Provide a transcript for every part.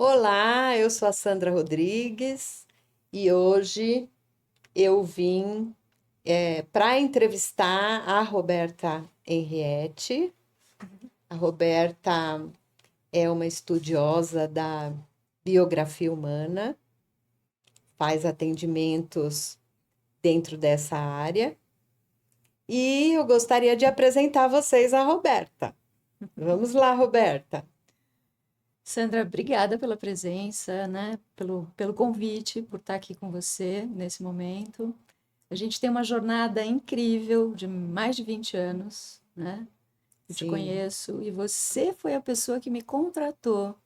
Olá, eu sou a Sandra Rodrigues e hoje eu vim para entrevistar a Roberta Henriette. A Roberta é uma estudiosa da biografia humana, faz atendimentos dentro dessa área e eu gostaria de apresentar a vocês a Roberta. Vamos lá, Roberta. Sandra, obrigada pela presença, né? Pelo convite, por estar aqui com você nesse momento. A gente tem uma jornada incrível de mais de 20 anos, né? Eu te Sim, conheço e você foi a pessoa que me contratou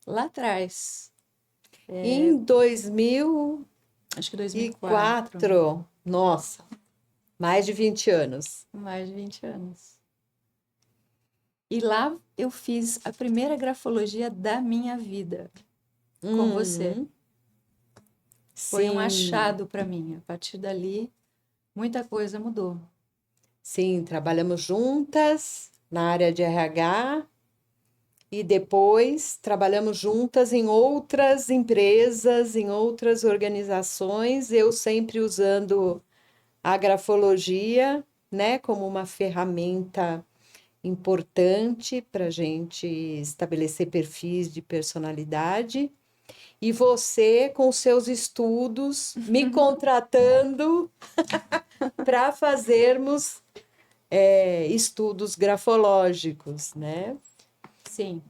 lá atrás, em 2004. acho que 2004, Nossa, mais de 20 anos. mais de 20 anos. E lá eu fiz a primeira grafologia da minha vida com você. Hum, Foi um sim, achado para mim. A partir dali, muita coisa mudou. sim, trabalhamos juntas na área de RH e depois trabalhamos juntas em outras empresas, em outras organizações, eu sempre usando a grafologia, né, como uma ferramenta importante para a gente estabelecer perfis de personalidade. E você, com seus estudos, me contratando para fazermos estudos grafológicos, né? Sim,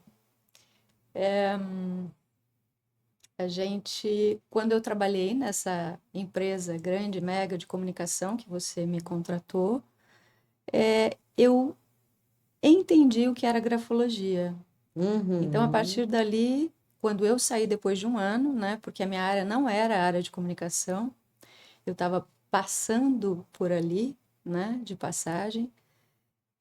quando eu trabalhei nessa empresa grande, mega de comunicação que você me contratou, eu entendi o que era grafologia. Então, a Uhum, partir dali, quando eu saí depois de um ano, né, porque a minha área não era a área de comunicação, eu estava passando por ali, né, de passagem,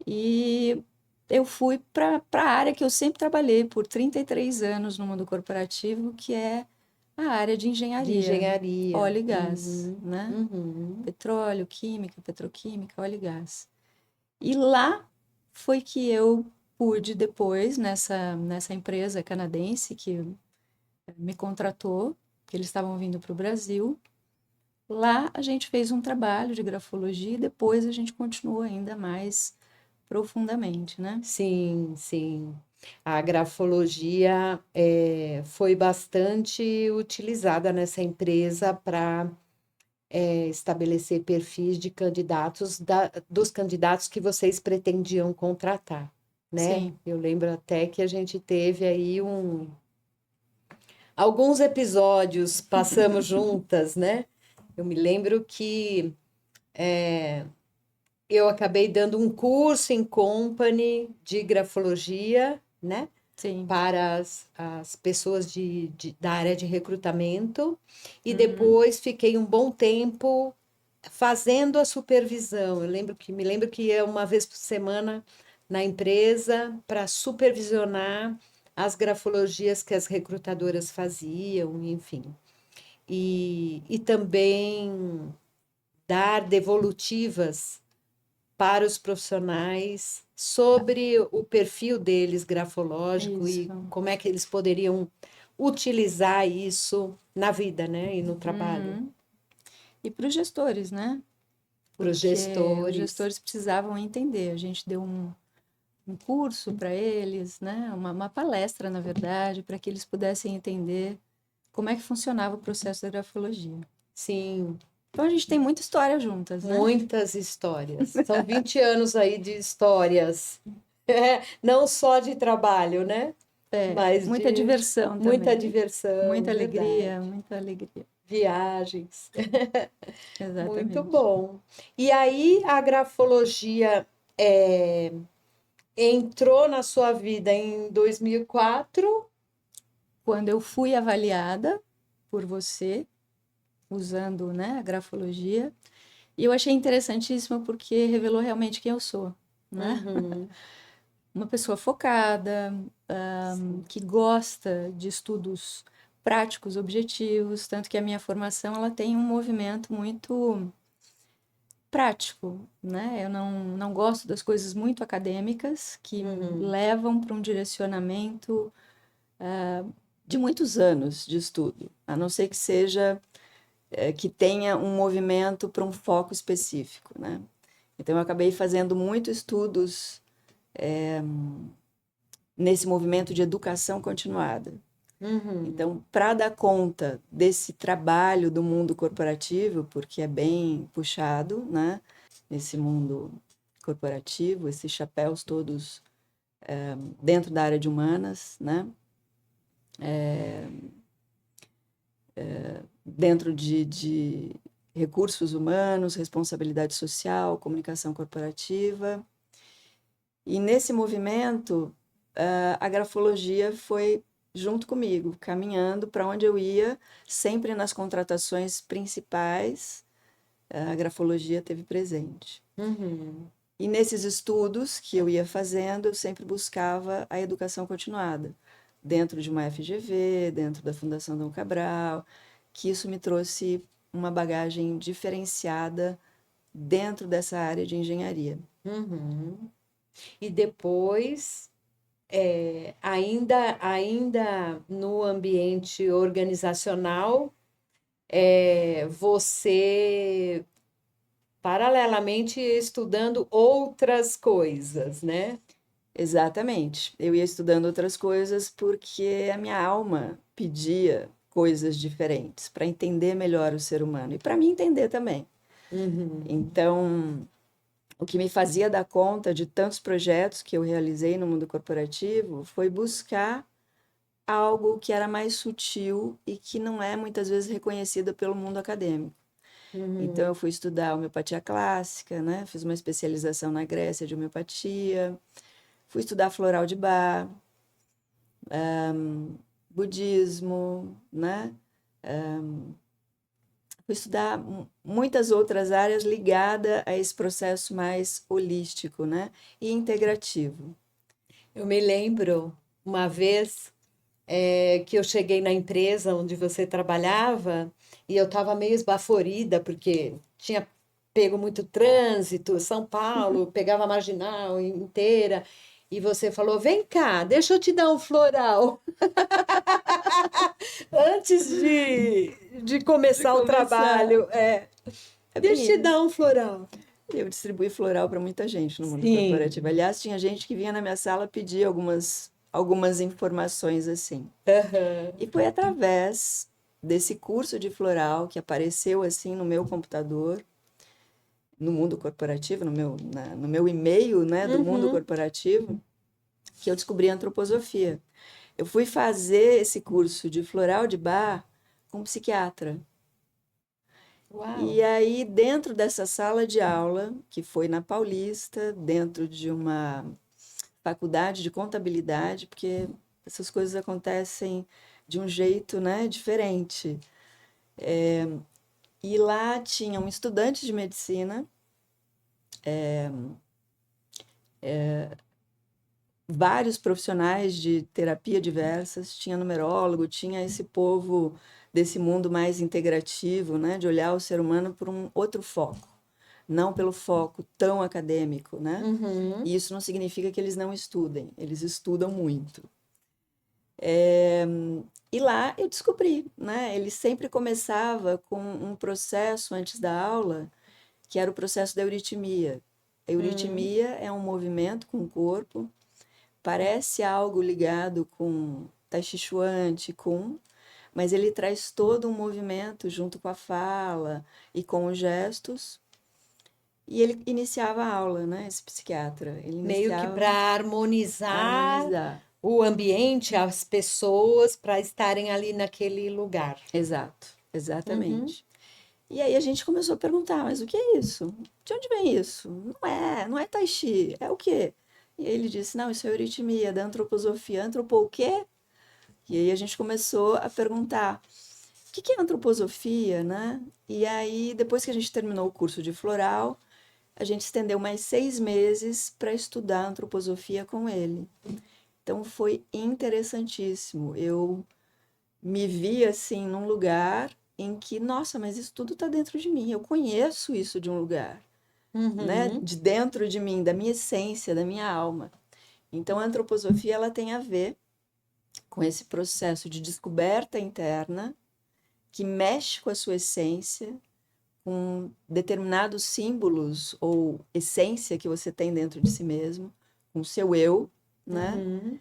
e eu fui para a área que eu sempre trabalhei por 33 anos no mundo corporativo, que é a área de de engenharia, engenharia. óleo e gás, Uhum, né? uhum. Petróleo, química, petroquímica, óleo e gás. E lá foi que eu pude depois, nessa empresa canadense que me contratou, que eles estavam vindo para o Brasil, lá a gente fez um trabalho de grafologia e depois a gente continuou ainda mais profundamente, né? Sim, sim. A grafologia foi bastante utilizada nessa empresa para estabelecer perfis de candidatos dos candidatos que vocês pretendiam contratar, né? Sim. Eu lembro até que a gente teve aí alguns episódios passamos juntas, né? Eu me lembro que eu acabei dando um curso em company de grafologia, né? Sim. Para as pessoas da área de recrutamento e Uhum. depois fiquei um bom tempo fazendo a supervisão. Me lembro que ia uma vez por semana na empresa para supervisionar as grafologias que as recrutadoras faziam, enfim. E também dar devolutivas para os profissionais sobre o perfil deles grafológico e Isso. como é que eles poderiam utilizar isso na vida, né, e no trabalho. Uhum. E para os gestores, né? Para os Porque os gestores. gestores precisavam entender. A gente deu um curso para eles, né? Uma palestra, na verdade, para que eles pudessem entender como é que funcionava o processo da grafologia. Sim, Então a gente tem muita história juntas, né? muitas histórias. São 20 anos aí de histórias. Não só de trabalho, né? É, Mas muita de diversão muita também, diversão, muita verdade. alegria, muita alegria. Viagens. Muito Exatamente. bom. E aí a grafologia entrou na sua vida em 2004. Quando eu fui avaliada por você, usando, né, a grafologia, e eu achei interessantíssimo porque revelou realmente quem eu sou, né? Uhum, Uma pessoa focada, sim. que gosta de estudos práticos, objetivos, tanto que a minha formação ela tem um movimento muito prático, né? Eu não gosto das coisas muito acadêmicas que Uhum, levam para um direcionamento de muitos anos de estudo, a não ser que seja que tenha um movimento para um foco específico, né? Então, eu acabei fazendo muitos estudos nesse movimento de educação continuada. Uhum. Então, para dar conta desse trabalho do mundo corporativo, porque é bem puxado, né? Esse mundo corporativo, esses chapéus todos dentro da área de humanas, né? Dentro de recursos humanos, responsabilidade social, comunicação corporativa. E nesse movimento, a grafologia foi junto comigo, caminhando para onde eu ia, sempre nas contratações principais, a grafologia teve presente. Uhum. E nesses estudos que eu ia fazendo, eu sempre buscava a educação continuada, dentro de uma FGV, dentro da Fundação Dom Cabral, que isso me trouxe uma bagagem diferenciada dentro dessa área de engenharia. Uhum. E depois, ainda no ambiente organizacional, você paralelamente ia estudando outras coisas, né? Exatamente. Eu ia estudando outras coisas porque a minha alma pedia coisas diferentes para entender melhor o ser humano e para mim entender também. Uhum. Então, o que me fazia dar conta de tantos projetos que eu realizei no mundo corporativo foi buscar algo que era mais sutil e que não é muitas vezes reconhecido pelo mundo acadêmico. Então, Uhum. eu fui estudar homeopatia clássica, né? Fiz uma especialização na Grécia de homeopatia, fui estudar floral de Bach, budismo, né? Fui estudar muitas outras áreas ligadas a esse processo mais holístico, né? E integrativo. Eu me lembro uma vez que eu cheguei na empresa onde você trabalhava e eu estava meio esbaforida porque tinha pego muito trânsito, São Paulo, pegava a marginal inteira. E você falou: Vem cá, deixa eu te dar um floral. Antes de De começar o começar. trabalho, É deixa eu te bem dar isso. um floral. Eu distribuí floral para muita gente no mundo corporativo. Sim. Aliás, tinha gente que vinha na minha sala pedir algumas informações assim. Aham. E foi através desse curso de floral que apareceu assim no meu computador, no mundo corporativo, no meu e-mail, né, do mundo Uhum. corporativo, que eu descobri a antroposofia. Eu fui fazer esse curso de floral de bar com um psiquiatra. Uau. E aí, dentro dessa sala de aula, que foi na Paulista, dentro de uma faculdade de contabilidade, porque essas coisas acontecem de um jeito, né, diferente. E lá tinha um estudante de medicina, vários profissionais de terapia diversas, tinha numerólogo, tinha esse povo desse mundo mais integrativo, né, de olhar o ser humano por um outro foco, não pelo foco tão acadêmico, né? Uhum. E isso não significa que eles não estudem, eles estudam muito. E lá eu descobri, né? Ele sempre começava com um processo antes da aula, que era o processo da euritmia. A Uhum. euritmia é um movimento com o corpo, parece algo ligado com Tai Chi Chuan, Qigong, mas ele traz todo um movimento junto com a fala e com os gestos. E ele iniciava a aula, né? Esse psiquiatra. Ele Meio que iniciava para a harmonizar harmonizar. o ambiente, as pessoas, para estarem ali naquele lugar. Exato, Uhum. exatamente. E aí a gente começou a perguntar, mas o que é isso? De onde vem isso? Não é Tai Chi, é o quê? E aí ele disse, não, isso é euritmia, da antroposofia. Antropo o quê? E aí a gente começou a perguntar, o que é antroposofia, né? E aí, depois que a gente terminou o curso de floral, a gente estendeu mais 6 meses para estudar antroposofia com ele. Então foi interessantíssimo. Eu me vi assim num lugar em que, nossa, mas isso tudo está dentro de mim. Eu conheço isso de um lugar, né? Uhum. De dentro de mim, da minha essência, da minha alma. Então a antroposofia ela tem a ver com esse processo de descoberta interna que mexe com a sua essência, com determinados símbolos ou essência que você tem dentro de si mesmo, com o seu eu, né? Uhum.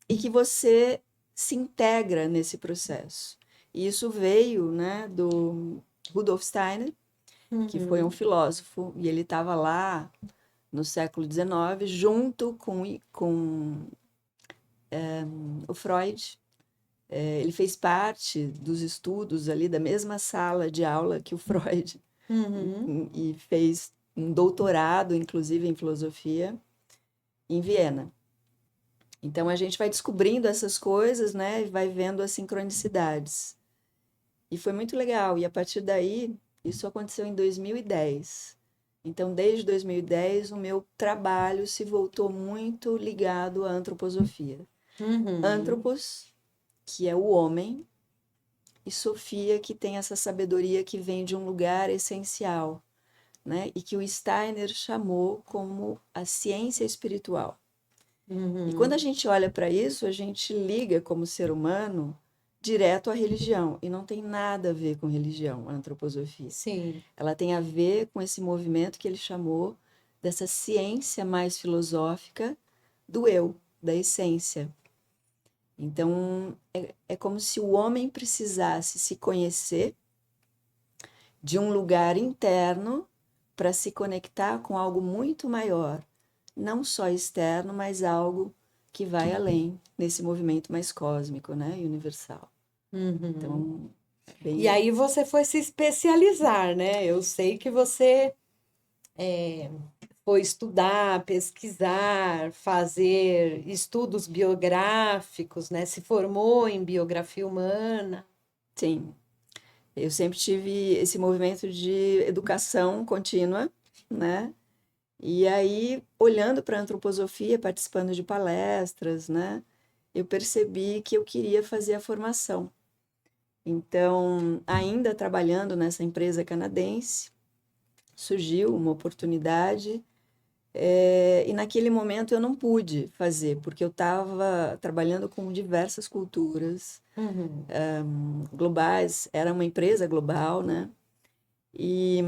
E que você se integra nesse processo. E isso veio, né, do Rudolf Steiner, que foi um Uhum. filósofo, e ele estava lá no século XIX, junto com o Freud. Ele fez parte dos estudos ali da mesma sala de aula que o Freud Uhum. e fez um doutorado, inclusive, em filosofia, em Viena. Então a gente vai descobrindo essas coisas, né, e vai vendo as sincronicidades. E foi muito legal. E a partir daí, isso aconteceu em 2010. Então, desde 2010, o meu trabalho se voltou muito ligado à antroposofia. Uhum. Antropos, que é o homem, e Sofia, que tem essa sabedoria que vem de um lugar essencial, né? E que o Steiner chamou como a ciência espiritual. E quando a Uhum. gente olha para isso, a gente liga como ser humano direto à religião, e não tem nada a ver com religião, a antroposofia. Sim. Ela tem a ver com esse movimento que ele chamou dessa ciência mais filosófica do eu, da essência. Então, é como se o homem precisasse se conhecer de um lugar interno para se conectar com algo muito maior, não só externo, mas algo que vai além nesse movimento mais cósmico, né, e universal. Uhum. Então, é bem E legal. aí você foi se especializar, né? Eu sei que você foi estudar, pesquisar, fazer estudos biográficos, né? Se formou em biografia humana. Sim, eu sempre tive esse movimento de educação contínua, né? E aí, olhando para a antroposofia, participando de palestras, né? Eu percebi que eu queria fazer a formação. Então, ainda trabalhando nessa empresa canadense, surgiu uma oportunidade, e naquele momento eu não pude fazer, porque eu estava trabalhando com diversas culturas Uhum. globais, era uma empresa global, né? E,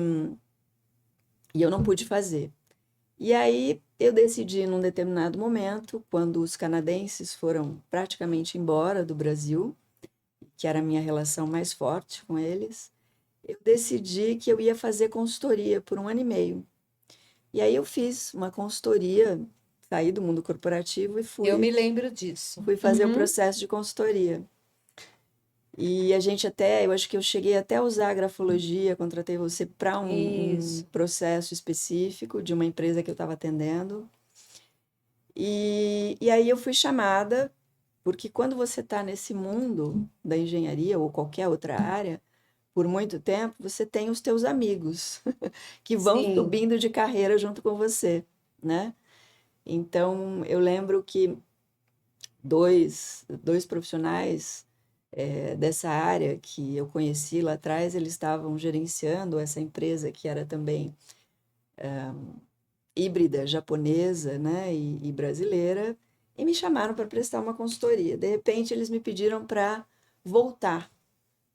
e eu não pude fazer. E aí eu decidi, num determinado momento, quando os canadenses foram praticamente embora do Brasil, que era a minha relação mais forte com eles, eu decidi que eu ia fazer consultoria por 1 ano e meio. E aí eu fiz uma consultoria, saí do mundo corporativo e Eu fui, me lembro disso. fui fazer o Uhum. processo de consultoria. E a gente até, eu acho que eu cheguei até a usar a grafologia, contratei você para um Isso. processo específico de uma empresa que eu estava atendendo. E aí eu fui chamada, porque quando você está nesse mundo da engenharia ou qualquer outra área, por muito tempo, você tem os teus amigos que vão Sim. subindo de carreira junto com você, né? Então, eu lembro que dois profissionais dessa área que eu conheci lá atrás, eles estavam gerenciando essa empresa que era também híbrida japonesa, né, e brasileira, e me chamaram para prestar uma consultoria. De repente, eles me pediram para voltar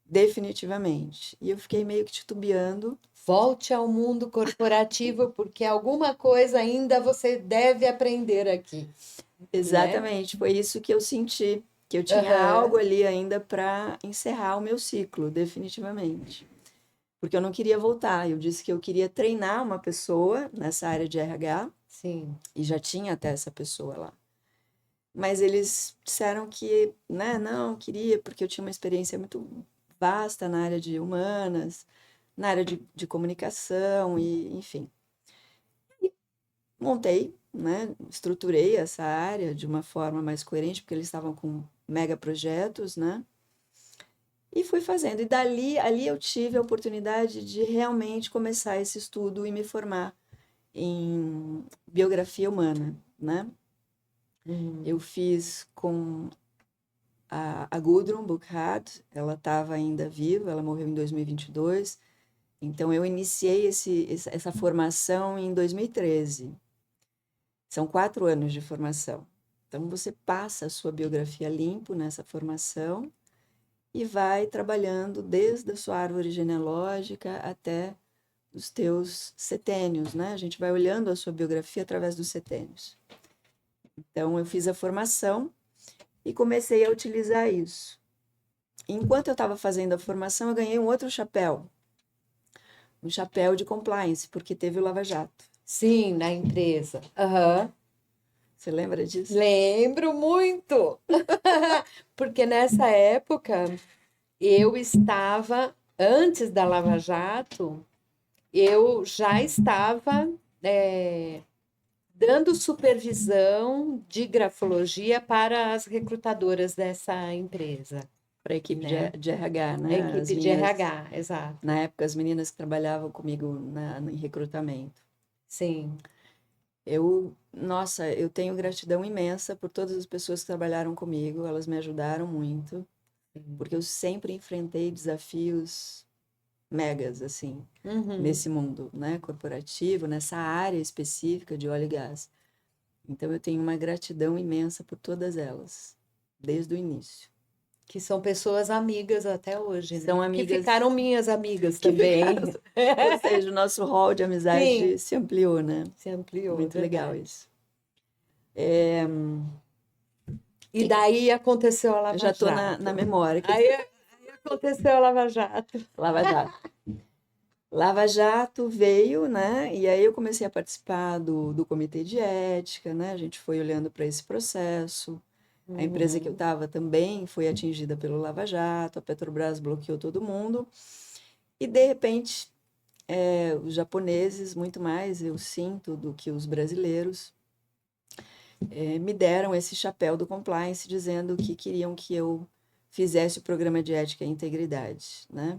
definitivamente. E eu fiquei meio que titubeando. Volte ao mundo corporativo, porque alguma coisa ainda você deve aprender aqui, né? Exatamente, foi isso que eu senti, que eu tinha algo Aham. ali ainda para encerrar o meu ciclo, definitivamente. Porque eu não queria voltar. Eu disse que eu queria treinar uma pessoa nessa área de RH Sim. e já tinha até essa pessoa lá. Mas eles disseram que, né, não, queria, porque eu tinha uma experiência muito vasta na área de humanas, na área de comunicação, e enfim. Montei, né, estruturei essa área de uma forma mais coerente, porque eles estavam com mega projetos, né? E fui fazendo. E ali eu tive a oportunidade de realmente começar esse estudo e me formar em biografia humana, né? Eu Uhum. fiz com a Gudrun Burkhardt, ela estava ainda viva, ela morreu em 2022, então eu iniciei essa formação em 2013. São 4 anos de formação. Então, você passa a sua biografia limpo nessa formação e vai trabalhando desde a sua árvore genealógica até os teus setênios, né? A gente vai olhando a sua biografia através dos setênios. Então, eu fiz a formação e comecei a utilizar isso. Enquanto eu estava fazendo a formação, eu ganhei um outro chapéu, um chapéu de compliance, porque teve o Lava Jato. Sim, na empresa. Aham. Você lembra disso? Lembro muito, porque nessa época eu estava, antes da Lava Jato, eu já estava dando supervisão de grafologia para as recrutadoras dessa empresa, Para a equipe né? de RH, A né? As equipe de minhas, RH, exato. na época, as meninas que trabalhavam comigo em recrutamento. Sim. Nossa, eu tenho gratidão imensa por todas as pessoas que trabalharam comigo, elas me ajudaram muito, porque eu sempre enfrentei desafios megas, assim, Uhum. nesse mundo, né, corporativo, nessa área específica de óleo e gás. Então, eu tenho uma gratidão imensa por todas elas, desde o início. Que são pessoas amigas até hoje, né? São Que amigas ficaram minhas amigas que também. ficaram, ou seja, o nosso hall de Sim, amizade se ampliou, né? se ampliou, é Muito legal verdade. isso. E daí aconteceu a Eu Lava já estou na Jato. memória. Aí aconteceu a Lava Jato. Lava Jato. Lava Jato veio, né? E aí eu comecei a participar do comitê de ética, né? A gente foi olhando para esse processo. A empresa que eu Uhum. estava também foi atingida pelo Lava Jato, a Petrobras bloqueou todo mundo. E, de repente, os japoneses, muito mais, eu sinto, do que os brasileiros, me deram esse chapéu do compliance, dizendo que queriam que eu fizesse o programa de ética e integridade, né?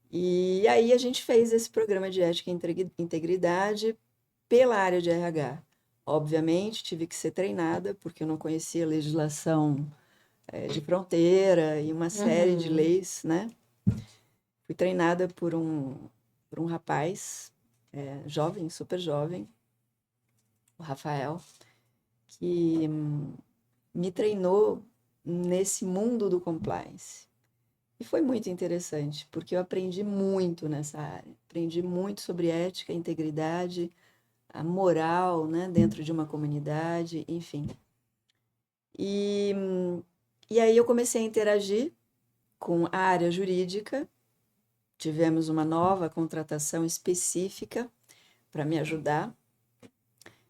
E aí a gente fez esse programa de ética e integridade pela área de RH. Obviamente, tive que ser treinada, porque eu não conhecia a legislação de fronteira e uma série de Uhum. leis, né? Fui treinada por um rapaz, jovem, super jovem, o Rafael, que me treinou nesse mundo do compliance. E foi muito interessante, porque eu aprendi muito nessa área. Aprendi muito sobre ética, integridade, a moral, né, dentro de uma comunidade, enfim. E, e aí eu comecei a interagir com a área jurídica. Tivemos uma nova contratação específica para me ajudar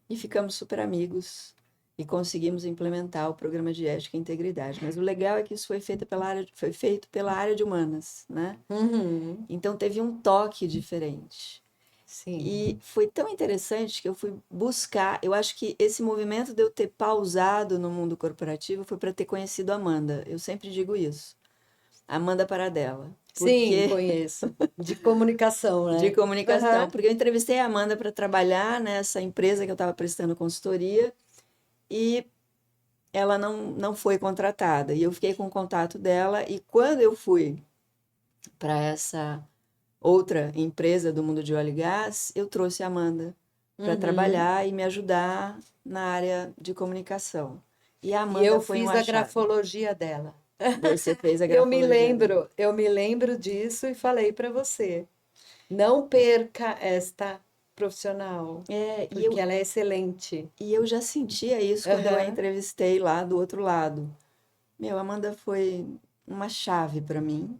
e ficamos super amigos e conseguimos implementar o programa de ética e integridade. Mas o legal é que isso foi feito pela área de humanas, né? Uhum. Então teve um toque diferente. Sim. E foi tão interessante que eu fui buscar. Eu acho que esse movimento de eu ter pausado no mundo corporativo foi para ter conhecido a Amanda. Eu sempre digo isso. Amanda Paradela. Sim, Porque conheço. De comunicação, de né? comunicação, Aham. porque eu entrevistei a Amanda para trabalhar nessa empresa que eu estava prestando consultoria e ela não foi contratada. E eu fiquei com o contato dela e quando eu fui para essa outra empresa do mundo de óleo e gás, eu trouxe a Amanda para Uhum. trabalhar e me ajudar na área de comunicação. E a E Amanda eu foi um fiz a achado. grafologia dela. Você fez a grafologia dela. Eu me lembro disso e falei para você. Não perca esta profissional, É, porque ela é excelente. e eu já sentia isso quando eu a Aham. entrevistei lá do outro lado. Meu, a Amanda foi uma chave para mim.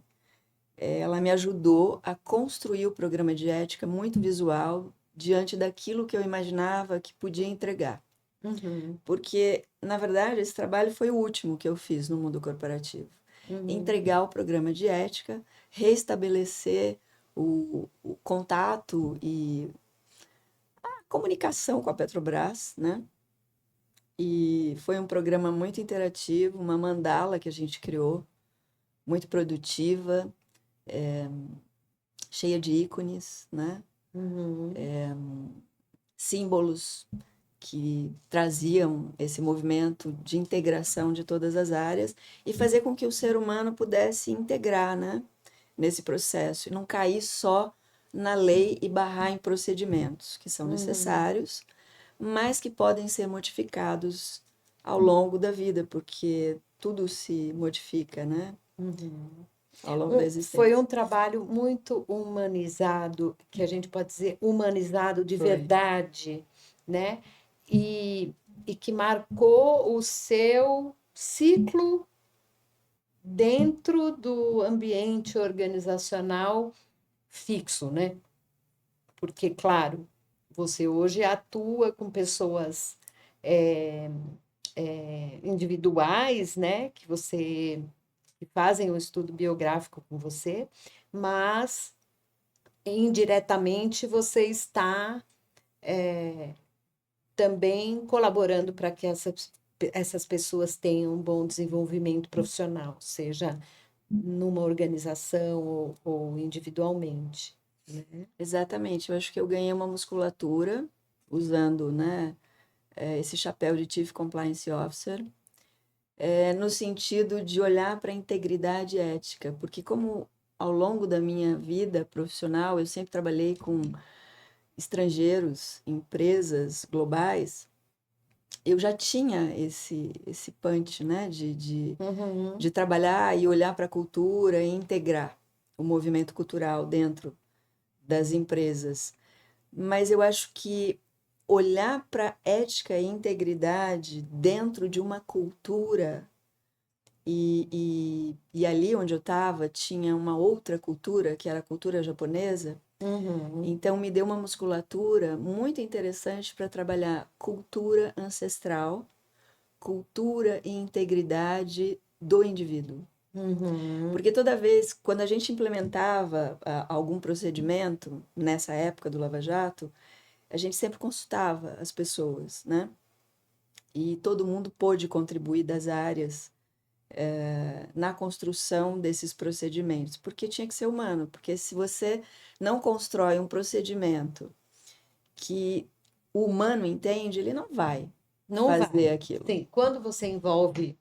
Ela me ajudou a construir o programa de ética muito visual diante daquilo que eu imaginava que podia entregar. Uhum. Porque, na verdade, esse trabalho foi o último que eu fiz no mundo corporativo. Uhum. Entregar o programa de ética, restabelecer o contato e a comunicação com a Petrobras, né? E foi um programa muito interativo, uma mandala que a gente criou, muito produtiva, cheia de ícones, né? Uhum. Símbolos que traziam esse movimento de integração de todas as áreas e fazer com que o ser humano pudesse integrar, né, nesse processo e não cair só na lei e barrar em procedimentos que são Uhum. necessários, mas que podem ser modificados ao longo da vida, porque tudo se modifica, né? Uhum. Ao longo da Foi existência. um trabalho muito humanizado, que a gente pode dizer humanizado de Foi. verdade, né? E que marcou o seu ciclo dentro do ambiente organizacional fixo, né? Porque, claro, você hoje atua com pessoas é, individuais, né? Que fazem o estudo biográfico com você, mas indiretamente você está também colaborando para que essas pessoas tenham um bom desenvolvimento profissional, seja numa organização ou individualmente, né? Exatamente. Eu acho que eu ganhei uma musculatura usando, né, esse chapéu de Chief Compliance Officer, no sentido de olhar para a integridade ética, porque como ao longo da minha vida profissional eu sempre trabalhei com estrangeiros, empresas globais, eu já tinha esse punch, né, Uhum, de trabalhar e olhar para a cultura e integrar o movimento cultural dentro das empresas. Mas eu acho que olhar para ética e integridade dentro de uma cultura e ali onde eu estava tinha uma outra cultura, que era a cultura japonesa, uhum, então me deu uma musculatura muito interessante para trabalhar cultura ancestral, cultura e integridade do indivíduo. uhum, Porque toda vez, quando a gente implementava algum procedimento, nessa época do Lava Jato, a gente sempre consultava as pessoas, né? E todo mundo pôde contribuir das áreas na construção desses procedimentos, porque tinha que ser humano, porque se você não constrói um procedimento que o humano entende, ele não vai não fazer vai. aquilo. Sim, quando você envolve,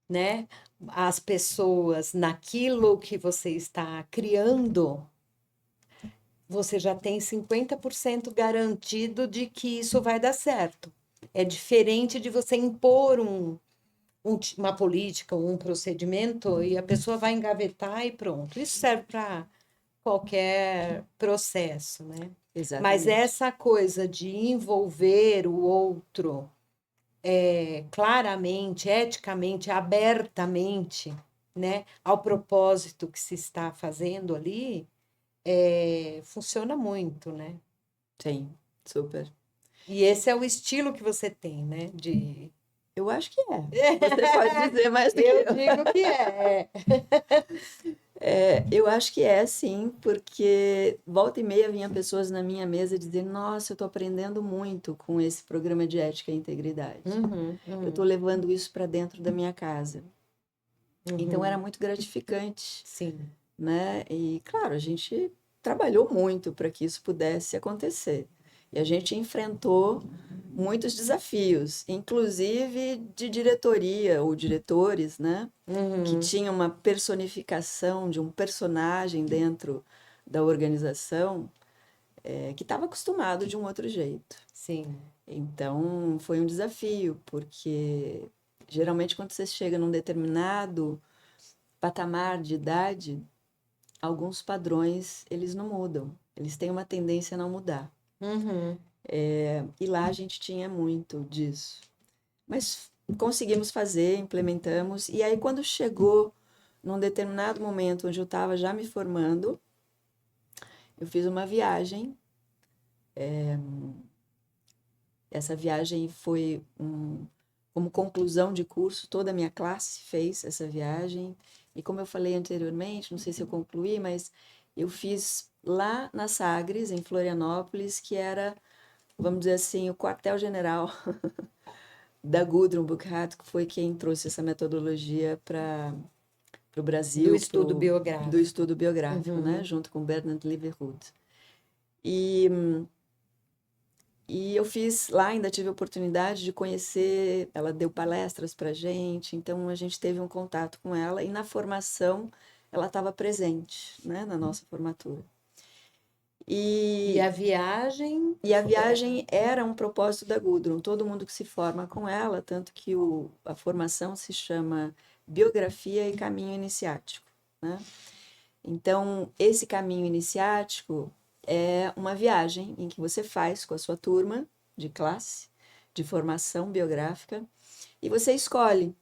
né, as pessoas naquilo que você está criando, você já tem 50% garantido de que isso vai dar certo. É diferente de você impor uma política, um procedimento e a pessoa vai engavetar e pronto. Isso serve para qualquer processo, né? Mas Exatamente. essa coisa de envolver o outro claramente, eticamente, abertamente, né, ao propósito que se está fazendo ali, funciona muito, né? Sim, super. E esse é o estilo que você tem, né? De... Eu acho que é. Você pode dizer mais do que Eu eu. digo que é. Eu acho que é sim, porque volta e meia vinha pessoas na minha mesa dizendo: Nossa, eu estou aprendendo muito com esse programa de ética e integridade. Uhum, Eu estou uhum, levando isso para dentro da minha casa. Então era uhum. muito gratificante, Sim. né? E claro, a gente trabalhou muito para que isso pudesse acontecer. E a gente enfrentou muitos desafios, inclusive de diretoria ou diretores, né? Que Uhum, tinha uma personificação de um personagem dentro da organização, que estava acostumado de um outro jeito. sim. Então, foi um desafio, porque geralmente quando você chega num determinado patamar de idade, alguns padrões eles não mudam, eles têm uma tendência a não mudar. Uhum, E lá a gente tinha muito disso. Mas conseguimos fazer, implementamos, e aí quando chegou num determinado momento onde eu estava já me formando, eu fiz uma viagem. Essa viagem foi como conclusão de curso, toda a minha classe fez essa viagem. E como eu falei anteriormente, não sei se eu concluí, mas eu fiz lá na Sagres, em Florianópolis, que era, vamos dizer assim, o quartel-general da Gudrun Buchhardt, que foi quem trouxe essa metodologia para o do Brasil, estudo do biográfico. estudo biográfico, né? Uhum, Junto com Bernard Leverhulst. E E eu fiz lá, ainda tive a oportunidade de conhecer, ela deu palestras para gente, então a gente teve um contato com ela e na formação ela estava presente, né, na nossa formatura. E E, a viagem e a viagem era um propósito da Gudrun. Todo mundo que se forma com ela, tanto que a formação se chama Biografia e Caminho Iniciático, né? Então, esse caminho iniciático é uma viagem em que você faz com a sua turma de classe, de formação biográfica, e você escolhe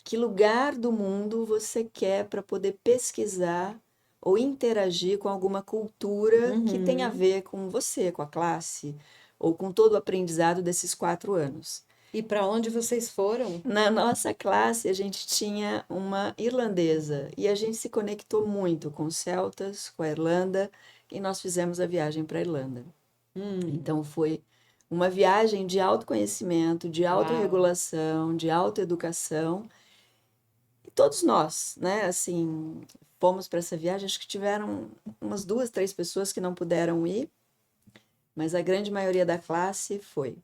que lugar do mundo você quer para poder pesquisar ou interagir com alguma cultura que tem a Uhum. ver com você, com a classe, ou com todo o aprendizado desses 4 anos. E para onde vocês foram? Na nossa classe, a gente tinha uma irlandesa e a gente se conectou muito com os celtas, com a Irlanda, e nós fizemos a viagem para a Irlanda. Hum, Então, foi uma viagem de autoconhecimento, de uau. autorregulação, de autoeducação. E todos nós, né, assim, fomos para essa viagem. Acho que tiveram umas 2, 3 pessoas que não puderam ir, mas a grande maioria da classe foi.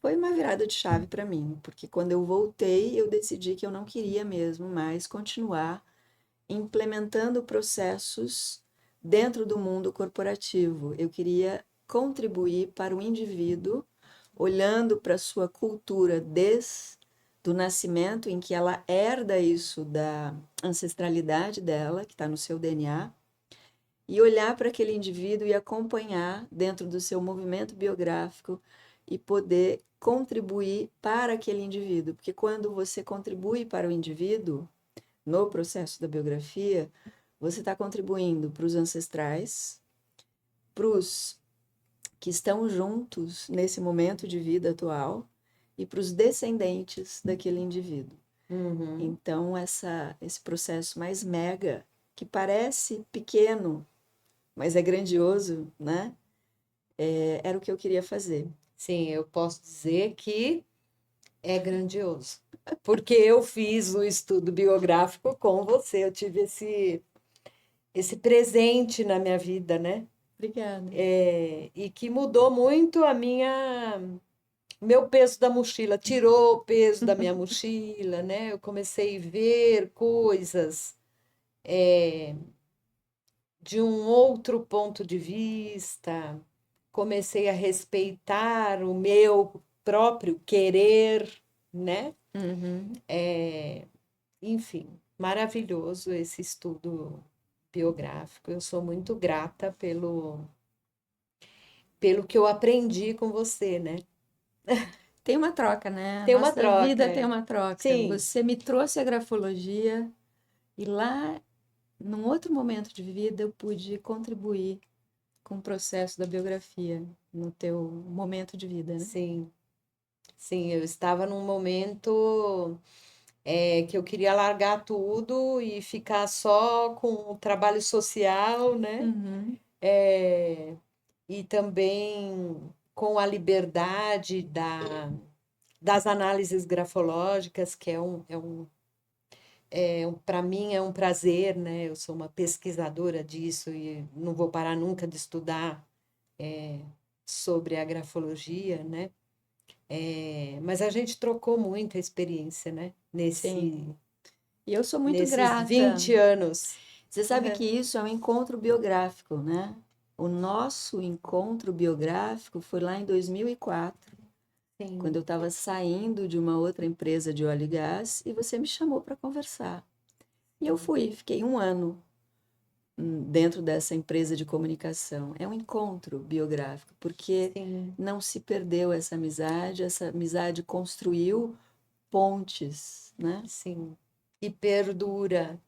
Foi uma virada de chave para mim, porque quando eu voltei, eu decidi que eu não queria mesmo mais continuar implementando processos dentro do mundo corporativo. Eu queria contribuir para o indivíduo, olhando para a sua cultura desde do nascimento, em que ela herda isso da ancestralidade dela, que está no seu DNA, e olhar para aquele indivíduo e acompanhar dentro do seu movimento biográfico e poder contribuir para aquele indivíduo. Porque quando você contribui para o indivíduo, no processo da biografia, você está contribuindo para os ancestrais, para os que estão juntos nesse momento de vida atual e para os descendentes daquele indivíduo. Uhum. Então, esse processo mais mega, que parece pequeno, mas é grandioso, né? Era o que eu queria fazer. Sim, eu posso dizer que é grandioso. Porque eu fiz o estudo biográfico com você, eu tive esse presente na minha vida, né? Obrigada. E que mudou muito meu peso da mochila, tirou o peso da minha mochila, né? Eu comecei a ver coisas de um outro ponto de vista, comecei a respeitar o meu próprio querer, né? Uhum. Enfim, maravilhoso esse estudo biográfico. Eu sou muito grata pelo que eu aprendi com você, né? Tem uma troca, né? A Tem uma nossa troca, vida tem é. uma troca. Sim, Você me trouxe a grafologia e lá, num outro momento de vida, eu pude contribuir com o processo da biografia no teu momento de vida, né? sim, sim. Eu estava num momento que eu queria largar tudo e ficar só com o trabalho social, né? Uhum. E também com a liberdade das análises grafológicas, que para mim é um prazer, né? Eu sou uma pesquisadora disso e não vou parar nunca de estudar sobre a grafologia, né? Mas a gente trocou muita experiência, né? Sim. E eu sou muito Nesses grata. 20 anos. Você sabe que isso é um encontro biográfico, né? O nosso encontro biográfico foi lá em 2004, quando Sim, eu estava saindo de uma outra empresa de óleo e gás e você me chamou para conversar. E eu fui, fiquei um ano dentro dessa empresa de comunicação. É um encontro biográfico, porque sim, não se perdeu essa amizade construiu pontes, né? sim. E perdura.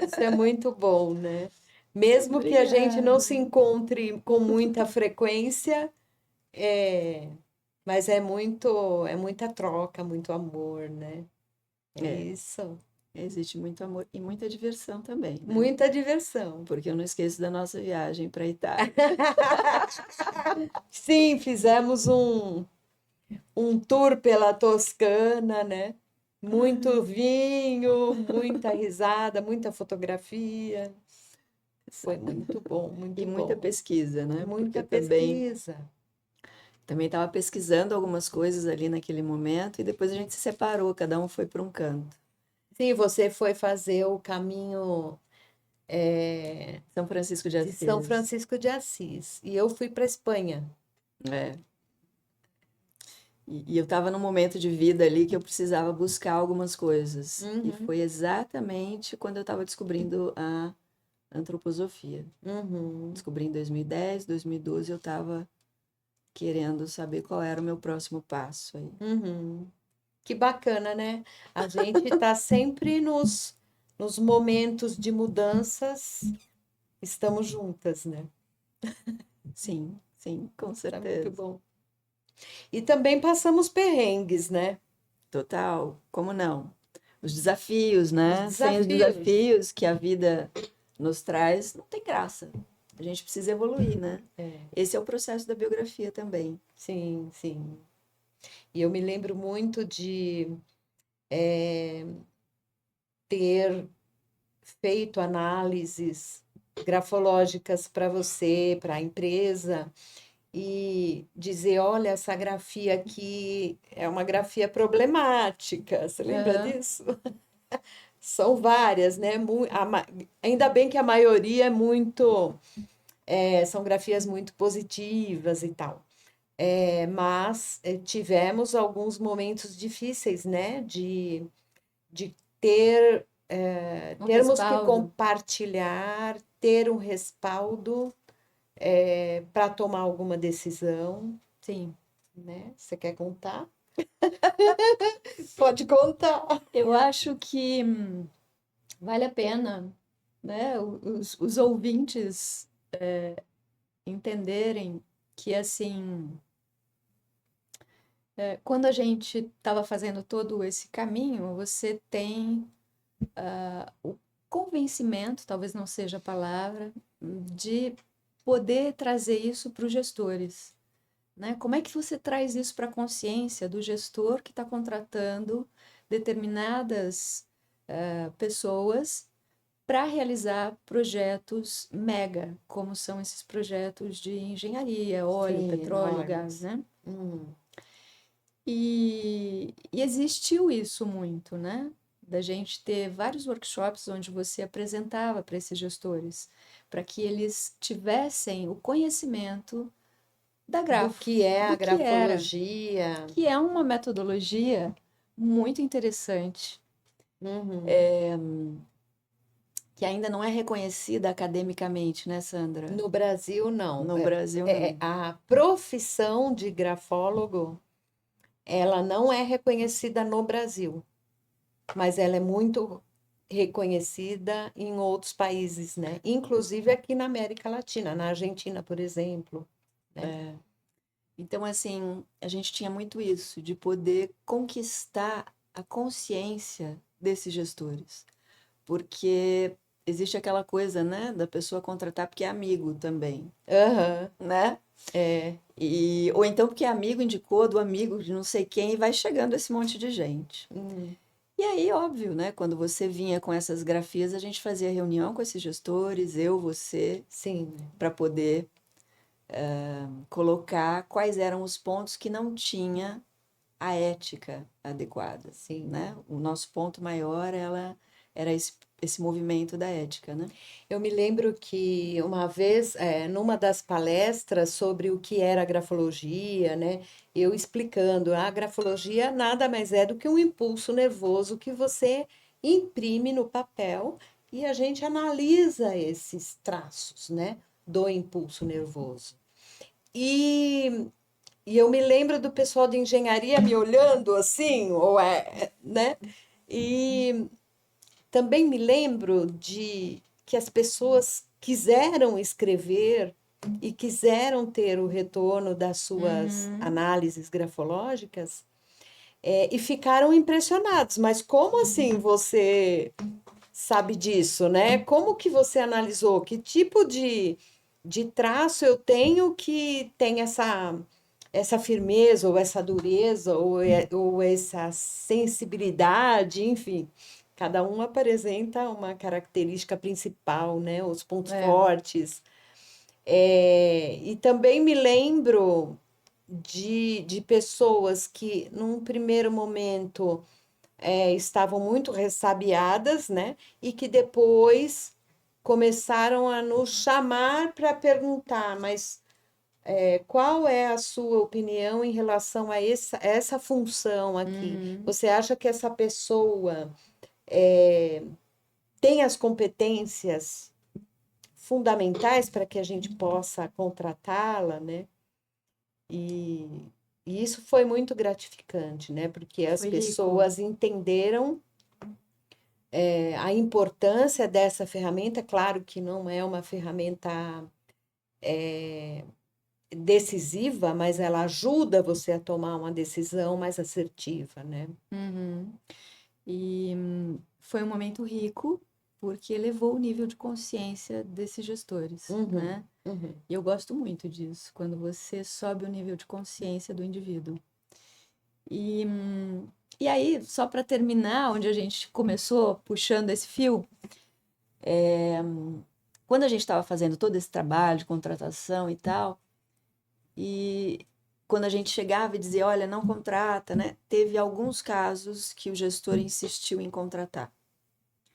Isso é muito bom, né? Mesmo que a gente não Obrigada. se encontre com muita frequência, é, mas é muita troca, muito amor, né? É É, isso. existe muito amor e muita diversão também, né? Muita diversão. Porque eu não esqueço da nossa viagem para a Itália. Sim, fizemos um tour pela Toscana, né? Muito vinho, muita risada, muita fotografia. Foi muito bom, E muito muita bom. pesquisa, né? Porque Muita eu também pesquisa. também estava pesquisando algumas coisas ali naquele momento e depois a gente se separou, cada um foi para um canto. Sim, você foi fazer o caminho São Francisco de de São Assis. Francisco de Assis. E eu fui para Espanha. É. E eu estava num momento de vida ali que eu precisava buscar algumas coisas. E Uhum, foi exatamente quando eu estava descobrindo a antroposofia. uhum, Descobri em 2010, 2012, eu estava querendo saber qual era o meu próximo passo aí. uhum. Que bacana, né? A gente está sempre nos momentos de mudanças, estamos juntas, né? Sim, sim, com Isso é muito certeza. bom. E também passamos perrengues, né? Total, como não? Os desafios, Os né? Sem os desafios. desafios que a vida nos traz, não tem graça. A gente precisa evoluir, né? É, Esse é o processo da biografia também. sim, sim. E eu me lembro muito de ter feito análises grafológicas para você, para a empresa, e dizer, olha, essa grafia aqui é uma grafia problemática. Você lembra Aham. disso? São várias, né? Ainda bem que a maioria é muito, são grafias muito positivas e tal. Mas tivemos alguns momentos difíceis, né? De ter, Um termos que respaldo. compartilhar, ter um respaldo para tomar alguma decisão, Sim. né? Você quer contar? Pode contar. Eu acho que vale a pena, né, os ouvintes entenderem que, assim, quando a gente estava fazendo todo esse caminho, você tem o convencimento, talvez não seja a palavra, de poder trazer isso para os gestores, né? Como é que você traz isso para a consciência do gestor que está contratando determinadas pessoas para realizar projetos mega, como são esses projetos de engenharia, óleo, Sim, petróleo, gás, enormes. né? Hum, E existiu isso muito, né? Da gente ter vários workshops onde você apresentava para esses gestores, para que eles tivessem o conhecimento da do que é a do grafologia. que é uma metodologia muito interessante, Uhum. que ainda não é reconhecida academicamente, né, Sandra? No Brasil, não. No Brasil, não. A profissão de grafólogo, ela não é reconhecida no Brasil, mas ela é muito reconhecida em outros países, né? Inclusive aqui na América Latina, na Argentina, por exemplo, né? Então, assim, a gente tinha muito isso, de poder conquistar a consciência desses gestores. Porque existe aquela coisa, né, da pessoa contratar porque é amigo também, Aham, né? é. Ou então porque é amigo indicou do amigo de não sei quem e vai chegando esse monte de gente. Hum, E aí, óbvio, né, quando você vinha com essas grafias, a gente fazia reunião com esses gestores, eu, você, sim, para poder colocar quais eram os pontos que não tinha a ética adequada, sim. né? O nosso ponto maior era esse movimento da ética, né? Eu me lembro que uma vez, numa das palestras sobre o que era a grafologia, né, eu explicando, a grafologia nada mais é do que um impulso nervoso que você imprime no papel e a gente analisa esses traços, né, do impulso nervoso. E, e eu me lembro do pessoal de engenharia me olhando assim, né? E também me lembro de que as pessoas quiseram escrever e quiseram ter o retorno das suas Uhum. análises grafológicas, e ficaram impressionados. Mas como assim você sabe disso, né? Como que você analisou? Que tipo de traço eu tenho que tem essa firmeza, ou essa dureza, ou essa sensibilidade, enfim. Cada um apresenta uma característica principal, né? Os pontos É. fortes. E também me lembro de pessoas que, num primeiro momento, estavam muito ressabiadas, né? E que depois começaram a nos chamar para perguntar, mas qual é a sua opinião em relação a essa função aqui? Uhum. Você acha que essa pessoa é, tem as competências fundamentais para que a gente possa contratá-la, né? E, e isso foi muito gratificante, né? Porque as Foi rico. pessoas entenderam a importância dessa ferramenta. Claro que não é uma ferramenta decisiva, mas ela ajuda você a tomar uma decisão mais assertiva, né? Uhum. E foi um momento rico, porque elevou o nível de consciência desses gestores, Uhum, né? uhum, E eu gosto muito disso, quando você sobe o nível de consciência do indivíduo. E, e aí, só para terminar, onde a gente começou puxando esse fio, quando a gente estava fazendo todo esse trabalho de contratação e tal, e quando a gente chegava e dizia, olha, não contrata, né? Teve alguns casos que o gestor insistiu em contratar.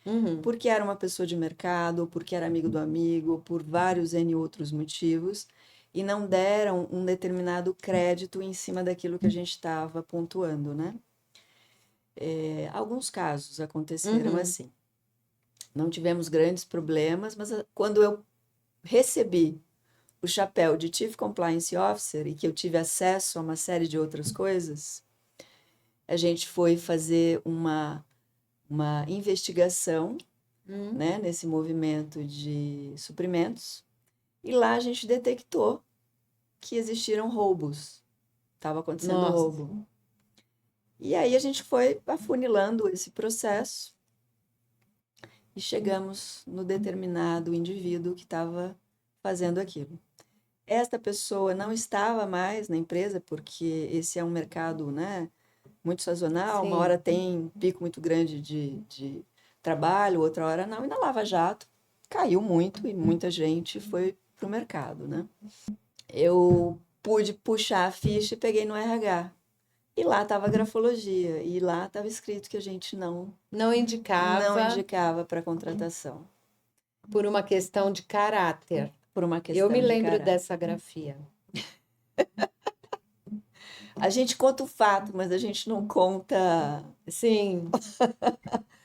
uhum. Porque era uma pessoa de mercado, ou porque era amigo do amigo, ou por vários N outros motivos, e não deram um determinado crédito em cima daquilo que a gente estava pontuando, né? Alguns casos aconteceram Uhum. assim. Não tivemos grandes problemas, mas quando eu recebi o chapéu de Chief Compliance Officer e que eu tive acesso a uma série de outras coisas, a gente foi fazer uma investigação, Uhum. né, nesse movimento de suprimentos, e lá a gente detectou que existiram roubos, estava acontecendo Nossa. roubo. E aí a gente foi afunilando esse processo e chegamos no determinado indivíduo que estava fazendo aquilo. Esta pessoa não estava mais na empresa, porque esse é um mercado, né, muito sazonal, uma hora Sim. tem um pico muito grande de trabalho, outra hora não, e na Lava Jato caiu muito e muita gente foi para o mercado, né? Eu pude puxar a ficha e peguei no RH. E lá estava a grafologia, e lá estava escrito que a gente Não não indicava indicava para contratação, por uma questão de caráter. por uma Eu me questão de lembro caráter. dessa grafia. A gente conta o fato, mas a gente não conta Sim,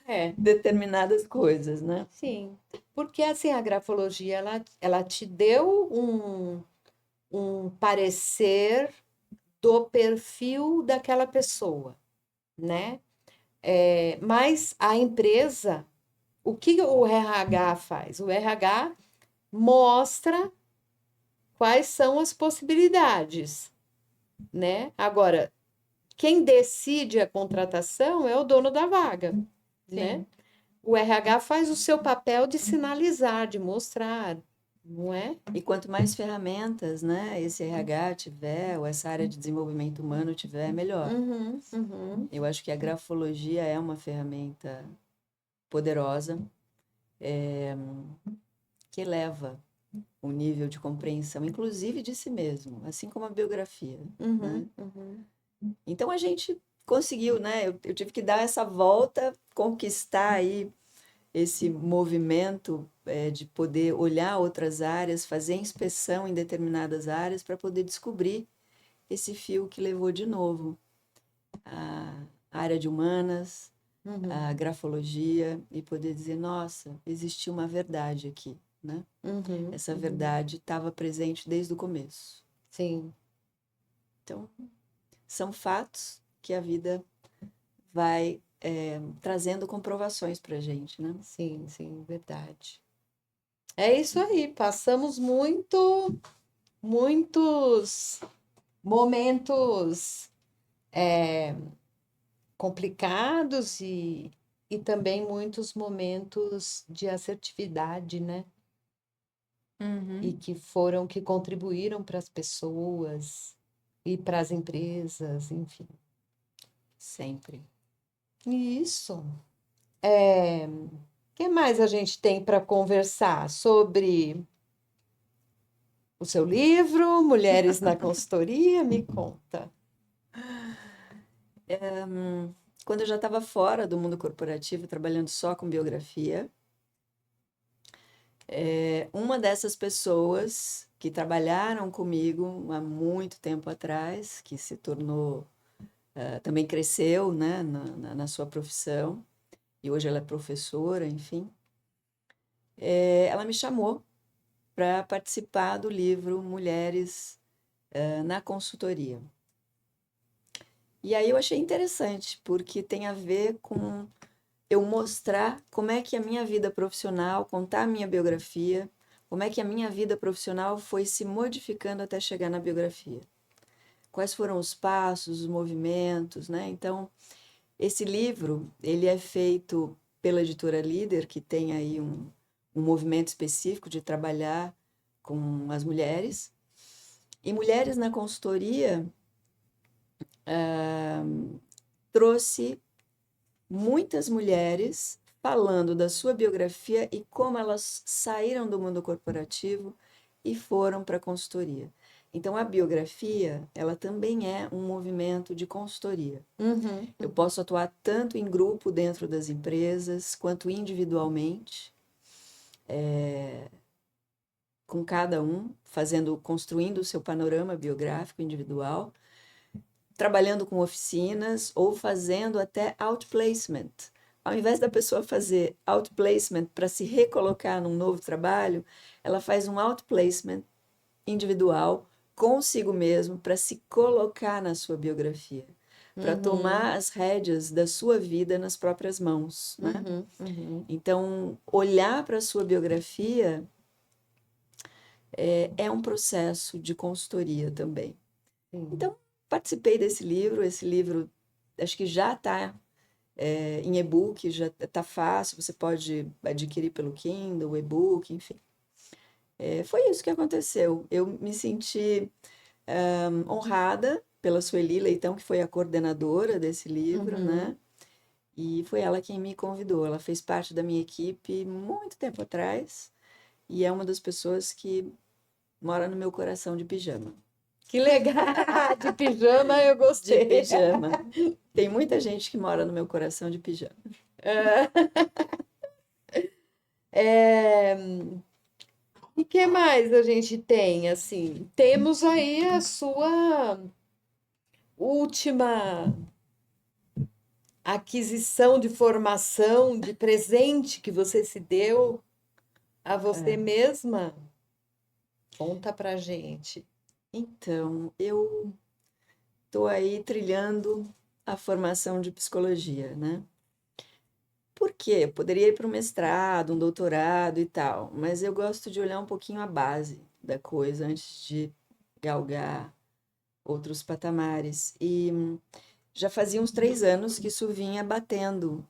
é, determinadas coisas, né? sim. Porque assim, a grafologia, ela te deu um parecer do perfil daquela pessoa, né? Mas a empresa, o que o RH faz? O RH mostra quais são as possibilidades, né? Agora, quem decide a contratação é o dono da vaga, né? Sim. O RH faz o seu papel de sinalizar, de mostrar, não é? E quanto mais ferramentas, né, esse RH tiver, ou essa área de desenvolvimento humano tiver, melhor. Uhum, uhum, Eu acho que a grafologia é uma ferramenta poderosa, que eleva o nível de compreensão, inclusive de si mesmo, assim como a biografia, né? uhum, uhum. Então a gente conseguiu, né? Eu tive que dar essa volta, conquistar aí esse movimento de poder olhar outras áreas, fazer inspeção em determinadas áreas para poder descobrir esse fio que levou de novo a área de humanas, Uhum, a grafologia e poder dizer, nossa, existiu uma verdade aqui, né? uhum, Essa uhum. verdade estava presente desde o começo. Sim, Então, são fatos que a vida vai trazendo comprovações para a gente, né? sim, sim, verdade. É isso aí, passamos muitos momentos complicados e também muitos momentos de assertividade, né? E Uhum. que contribuíram para as pessoas e para as empresas, enfim. Sempre. Isso. O que mais a gente tem para conversar sobre o seu livro, Mulheres na Consultoria? Me conta. Quando eu já estava fora do mundo corporativo, trabalhando só com biografia, Uma dessas pessoas que trabalharam comigo há muito tempo atrás, que se tornou, também cresceu, né, na sua profissão, e hoje ela é professora, enfim, ela me chamou para participar do livro Mulheres, na Consultoria. E aí eu achei interessante, porque tem a ver com eu mostrar como é que a minha vida profissional, contar a minha biografia, como é que a minha vida profissional foi se modificando até chegar na biografia. Quais foram os passos, os movimentos, né? Então, esse livro, ele é feito pela editora Líder, que tem aí um movimento específico de trabalhar com as mulheres. E Mulheres na Consultoria trouxe muitas mulheres falando da sua biografia e como elas saíram do mundo corporativo e foram para a consultoria. Então, a biografia, ela também é um movimento de consultoria. Eu posso atuar tanto em grupo dentro das empresas, quanto individualmente, com cada um, construindo o seu panorama biográfico individual, trabalhando com oficinas ou fazendo até outplacement. Ao invés da pessoa fazer outplacement para se recolocar num novo trabalho, ela faz um outplacement individual consigo mesmo para se colocar na sua biografia, para tomar as rédeas da sua vida nas próprias mãos, né? Então, olhar para a sua biografia é um processo de consultoria também. Então, participei desse livro. Esse livro acho que já está em e-book, já está fácil, você pode adquirir pelo Kindle, e-book, enfim. Foi isso que aconteceu. Eu me senti honrada pela Sueli Leitão, que foi a coordenadora desse livro, né? E foi ela quem me convidou. Ela fez parte da minha equipe muito tempo atrás e é uma das pessoas que mora no meu coração de pijama. Que legal! De pijama eu De gostei. pijama. Tem muita gente que mora no meu coração de pijama. E que mais a gente tem, assim? Temos aí a sua última aquisição de formação, de presente que você se deu a você mesma. Conta pra gente. Então, eu estou aí trilhando a formação de psicologia, né? Por quê? Eu poderia ir para um mestrado, um doutorado e tal, mas eu gosto de olhar um pouquinho a base da coisa antes de galgar outros patamares. E já fazia uns 3 anos que isso vinha batendo,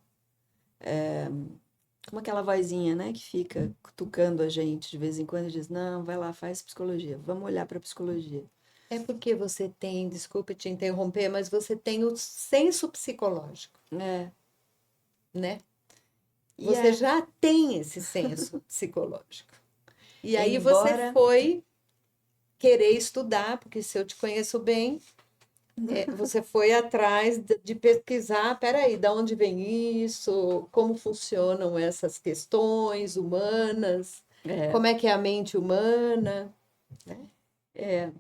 como aquela vozinha, né, que fica cutucando a gente de vez em quando e diz: não, vai lá, faz psicologia, vamos olhar para psicologia. É porque você tem, desculpe te interromper, mas você tem o senso psicológico, É, né? e Você é, já tem esse senso psicológico. E aí você embora foi querer estudar, porque se eu te conheço bem, você foi atrás de pesquisar, peraí, da onde vem isso? Como funcionam essas questões humanas? é, Como é que é a mente humana? é,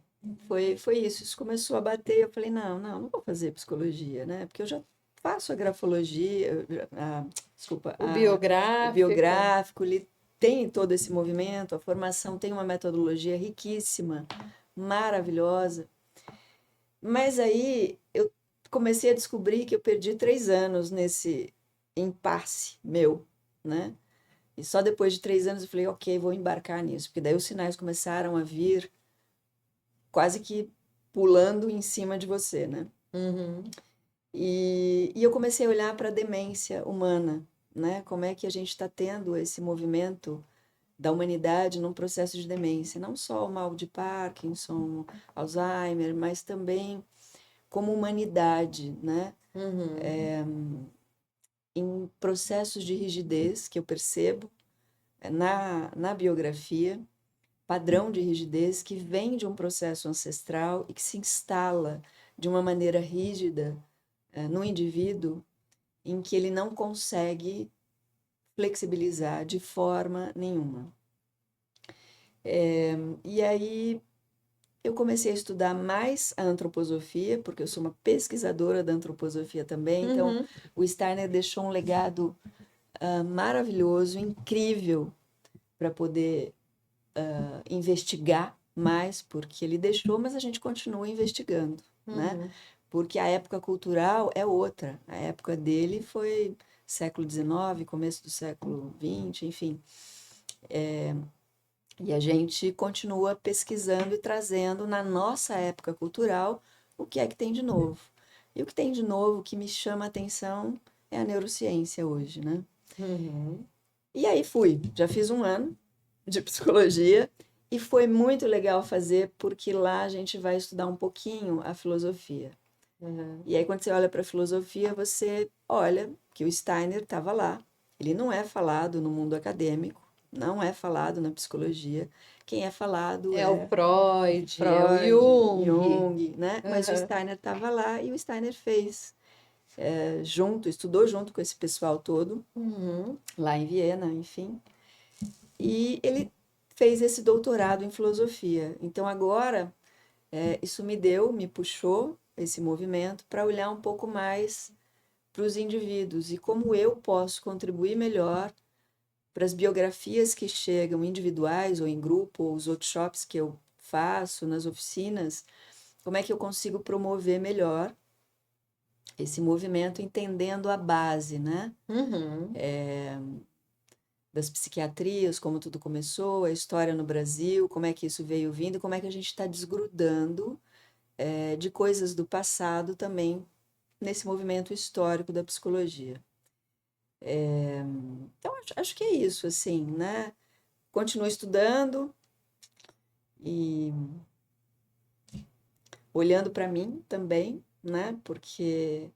foi isso. Isso começou a bater. Eu falei: não vou fazer psicologia, né? Porque eu já faço a grafologia, desculpa, O o biográfico. biográfico, ele tem todo esse movimento, a formação tem uma metodologia riquíssima, maravilhosa. Mas aí eu comecei a descobrir que eu perdi 3 anos nesse impasse meu, né? E só depois de 3 anos eu falei: ok, vou embarcar nisso, porque daí os sinais começaram a vir quase que pulando em cima de você, né? Uhum, E eu comecei a olhar para a demência humana, né? Como é que a gente está tendo esse movimento da humanidade num processo de demência, não só o mal de Parkinson, Alzheimer, mas também como humanidade, né? uhum. Em processos de rigidez que eu percebo na biografia, padrão de rigidez que vem de um processo ancestral e que se instala de uma maneira rígida no indivíduo, em que ele não consegue flexibilizar de forma nenhuma. E aí eu comecei a estudar mais a antroposofia, porque eu sou uma pesquisadora da antroposofia também. Então, Uhum. o Steiner deixou um legado maravilhoso, incrível, para poder investigar mais, porque ele deixou, mas a gente continua investigando, né? Uhum. Porque a época cultural é outra. A época dele foi século XIX, começo do século XX, enfim. E a gente continua pesquisando e trazendo na nossa época cultural o que é que tem de novo. E o que tem de novo que me chama a atenção é a neurociência hoje, né? Uhum. E aí fui, já fiz um ano de psicologia e foi muito legal fazer porque lá a gente vai estudar um pouquinho a filosofia. Uhum. E aí quando você olha para a filosofia, você olha que o Steiner estava lá. Ele não é falado no mundo acadêmico, não é falado na psicologia. Quem é falado É o é Freud, é o Freud, Jung. Jung, né? Mas o Uhum. Steiner estava lá e o Steiner fez junto, estudou junto com esse pessoal todo, Uhum. lá em Viena, enfim. E ele fez esse doutorado em filosofia. Então agora isso me puxou esse movimento para olhar um pouco mais para os indivíduos e como eu posso contribuir melhor para as biografias que chegam individuais ou em grupo, ou os workshops que eu faço nas oficinas, como é que eu consigo promover melhor esse movimento entendendo a base, né? Uhum. Das psiquiatrias, como tudo começou, a história no Brasil, como é que isso veio vindo, como é que a gente está desgrudando de coisas do passado também nesse movimento histórico da psicologia. Então, acho que é isso, assim, né? Continuo estudando e olhando para mim também, né? Porque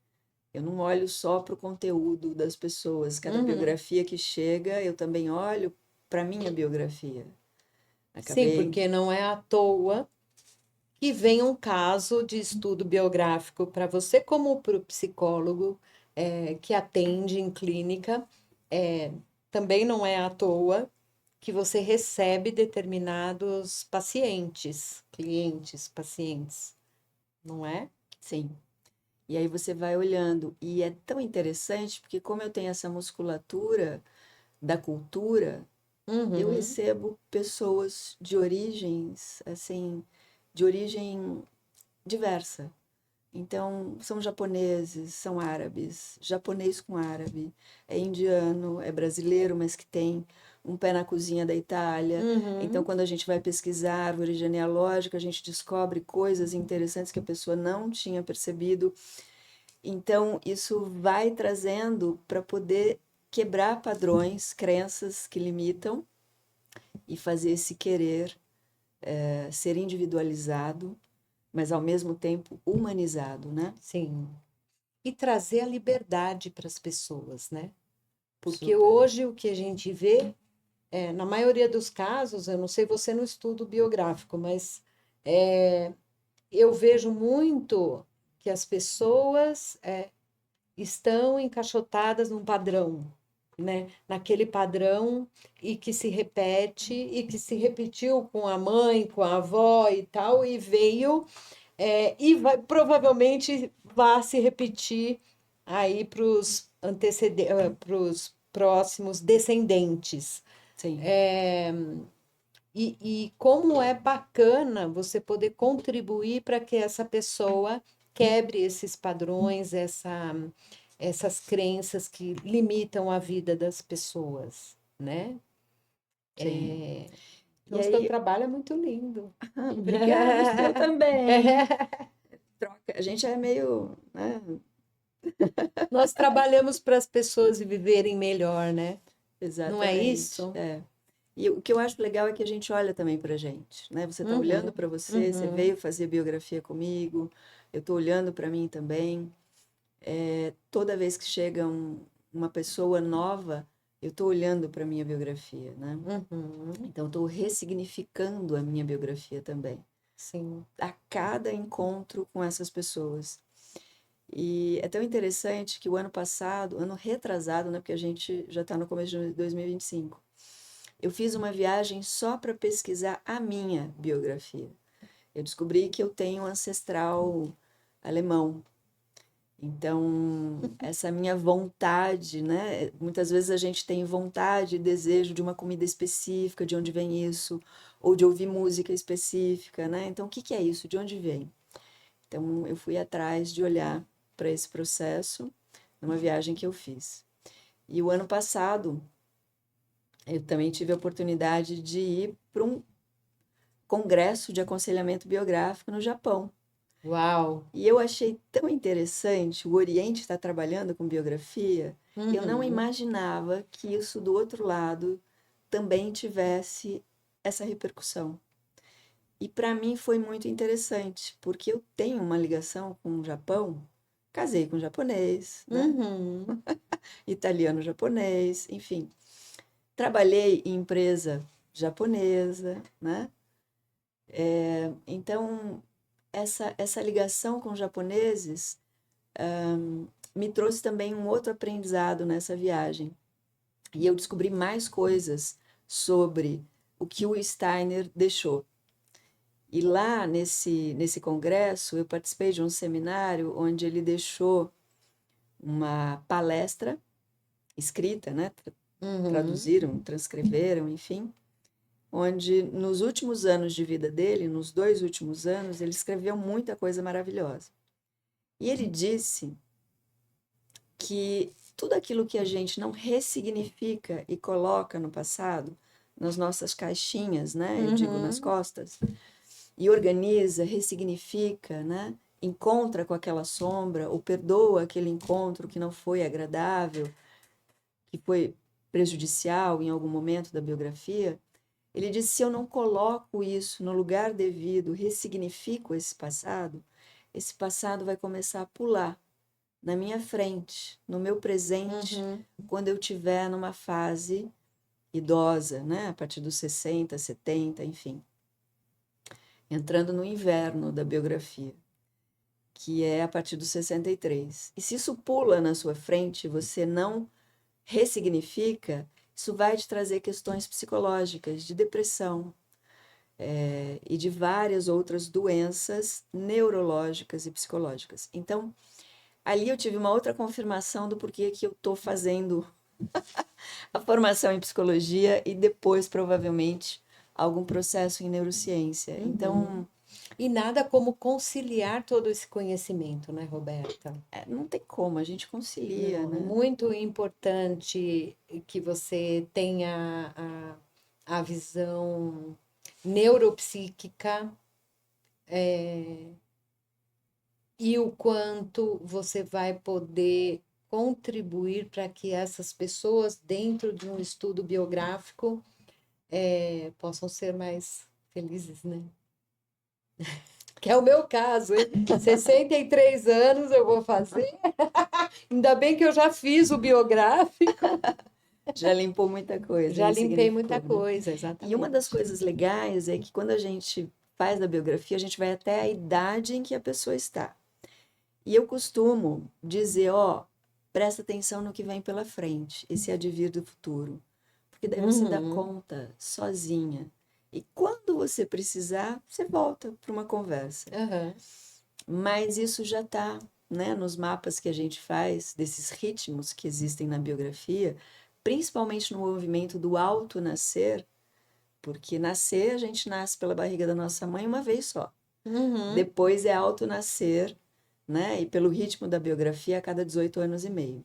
eu não olho só para o conteúdo das pessoas. Cada Uhum. biografia que chega, eu também olho para minha biografia. Sim, Acabei. porque não é à toa que vem um caso de estudo biográfico para você, como para o psicólogo que atende em clínica, é, também não é à toa que você recebe determinados pacientes, clientes, pacientes, não é? Sim. E aí você vai olhando. E é tão interessante, porque como eu tenho essa musculatura da cultura, eu Uhum, recebo pessoas de origens, assim, de origem diversa. Então, são japoneses, são árabes, japonês com árabe, é indiano, é brasileiro, mas que tem um pé na cozinha da Itália. Então, uhum, quando a gente vai pesquisar a árvore genealógica, a gente descobre coisas interessantes que a pessoa não tinha percebido. Então, isso vai trazendo para poder quebrar padrões, crenças que limitam e fazer esse querer ser individualizado, mas ao mesmo tempo humanizado, né? sim. E trazer a liberdade para as pessoas, né? Porque Super. hoje o que a gente vê, na maioria dos casos, eu não sei você no estudo biográfico, mas eu vejo muito que as pessoas estão encaixotadas num padrão, né? Naquele padrão e que se repete e que se repetiu com a mãe, com a avó e tal, e veio e vai, provavelmente vai se repetir aí para os para os próximos descendentes. Sim, E como é bacana você poder contribuir para que essa pessoa quebre esses padrões, essas crenças que limitam a vida das pessoas, né? sim. E Então, o seu aí, trabalho é muito lindo. obrigada, o seu também. Troca. A gente é meio, né? Nós trabalhamos para as pessoas viverem melhor, né? Não é Exatamente. isso? É. E o que eu acho legal é que a gente olha também pra gente, né? Você tá olhando Uhum, para você, você uhum, veio fazer biografia comigo, eu tô olhando para mim também. Toda vez que chega uma pessoa nova, eu tô olhando para minha biografia, né? uhum, Então, eu tô ressignificando a minha biografia também. sim. A cada encontro com essas pessoas. E é tão interessante que o ano passado, ano retrasado, né, porque a gente já está no começo de 2025, eu fiz uma viagem só para pesquisar a minha biografia. Eu descobri que eu tenho um ancestral alemão. Então, essa minha vontade, né? Muitas vezes a gente tem vontade e desejo de uma comida específica, de onde vem isso, ou de ouvir música específica, né? Então, o que que é isso? De onde vem? Então, eu fui atrás de olhar para esse processo numa viagem que eu fiz. E o ano passado, eu também tive a oportunidade de ir para um congresso de aconselhamento biográfico no Japão. Uau! E eu achei tão interessante o Oriente estar trabalhando com biografia. Eu não Uhum. imaginava que isso do outro lado também tivesse essa repercussão. E para mim foi muito interessante, porque eu tenho uma ligação com o Japão, casei com um japonês, né? Uhum. Italiano-japonês, enfim. Trabalhei em empresa japonesa, né? Então, essa ligação com os japoneses me trouxe também um outro aprendizado nessa viagem. E eu descobri mais coisas sobre o que o Steiner deixou. E lá nesse congresso, eu participei de um seminário onde ele deixou uma palestra escrita, né? Uhum. Traduziram, transcreveram, enfim, onde nos últimos anos de vida dele, nos 2 últimos anos, ele escreveu muita coisa maravilhosa. E ele disse que tudo aquilo que a gente não ressignifica e coloca no passado, nas nossas caixinhas, né? Eu digo nas Uhum. costas, e organiza, ressignifica, né? Encontra com aquela sombra, ou perdoa aquele encontro que não foi agradável, que foi prejudicial em algum momento da biografia. Ele disse: se eu não coloco isso no lugar devido, ressignifico esse passado vai começar a pular na minha frente, no meu presente, Uhum. quando eu estiver numa fase idosa, né? A partir dos 60, 70, enfim. Entrando no inverno da biografia, que é a partir dos 63. E se isso pula na sua frente, você não ressignifica, isso vai te trazer questões psicológicas, de depressão, e de várias outras doenças neurológicas e psicológicas. Então, ali eu tive uma outra confirmação do porquê que eu estou fazendo a formação em psicologia e depois, provavelmente, algum processo em neurociência. Uhum. Então, E nada como conciliar todo esse conhecimento, né, Roberta? não tem como, a gente concilia, Não, é né? muito importante que você tenha a visão neuropsíquica e o quanto você vai poder contribuir para que essas pessoas, dentro de um estudo biográfico, possam ser mais felizes, né? Que é o meu caso, hein? 63 anos eu vou fazer. Ainda bem que eu já fiz o biográfico, Já limpou muita coisa, já limpei ressignificou, muita né? coisa, E uma das exatamente. coisas legais é que quando a gente faz a biografia, a gente vai até a idade em que a pessoa está. E eu costumo dizer, ó, presta atenção no que vem pela frente, esse advir do futuro. Porque daí você dá Uhum, conta sozinha. E quando você precisar, você volta para uma conversa. aham, Mas isso já está, né, nos mapas que a gente faz, desses ritmos que existem na biografia, principalmente no movimento do auto-nascer, porque nascer, a gente nasce pela barriga da nossa mãe uma vez só. uhum, Depois é auto-nascer, né? E pelo ritmo da biografia, a cada 18 anos e meio.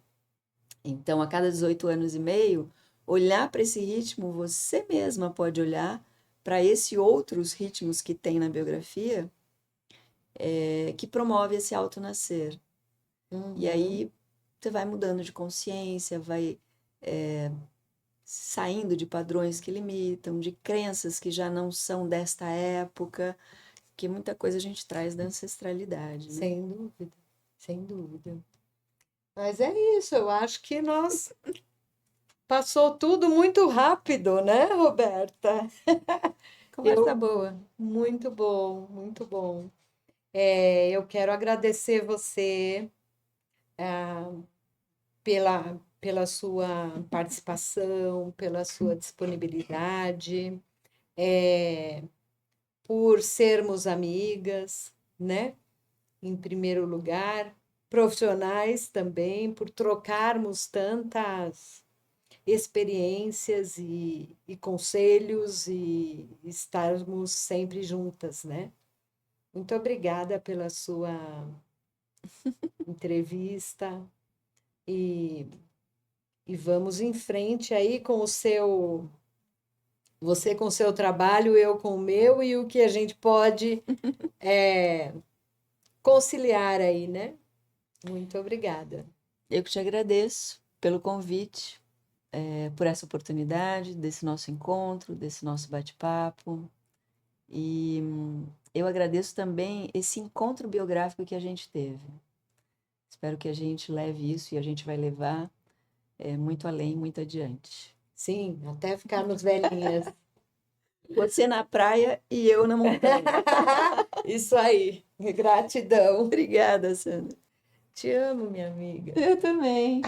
Então, a cada 18 anos e meio, olhar para esse ritmo, você mesma pode olhar para esses outros ritmos que tem na biografia, que promove esse auto-nascer. E uhum. aí você vai mudando de consciência, vai saindo de padrões que limitam, de crenças que já não são desta época, que muita coisa a gente traz da ancestralidade, né? Sem dúvida, sem dúvida. Mas é isso, eu acho que nós passou tudo muito rápido, né, Roberta? Conversa Eu, boa. muito bom, muito bom. Eu quero agradecer você pela sua participação, pela sua disponibilidade, por sermos amigas, né? Em primeiro lugar, profissionais também, por trocarmos tantas experiências e conselhos e estarmos sempre juntas, né? Muito obrigada pela sua entrevista e, e vamos em frente aí com o seu, você com o seu trabalho, eu com o meu e o que a gente pode conciliar aí, né? Muito obrigada. Eu que te agradeço pelo convite, por essa oportunidade, desse nosso encontro, desse nosso bate-papo. E eu agradeço também esse encontro biográfico que a gente teve. Espero que a gente leve isso e a gente vai levar muito além, muito adiante. Sim, até ficarmos velhinhas. Você na praia e eu na montanha. Isso aí. Gratidão. Obrigada, Sandra. Te amo, minha amiga. Eu também.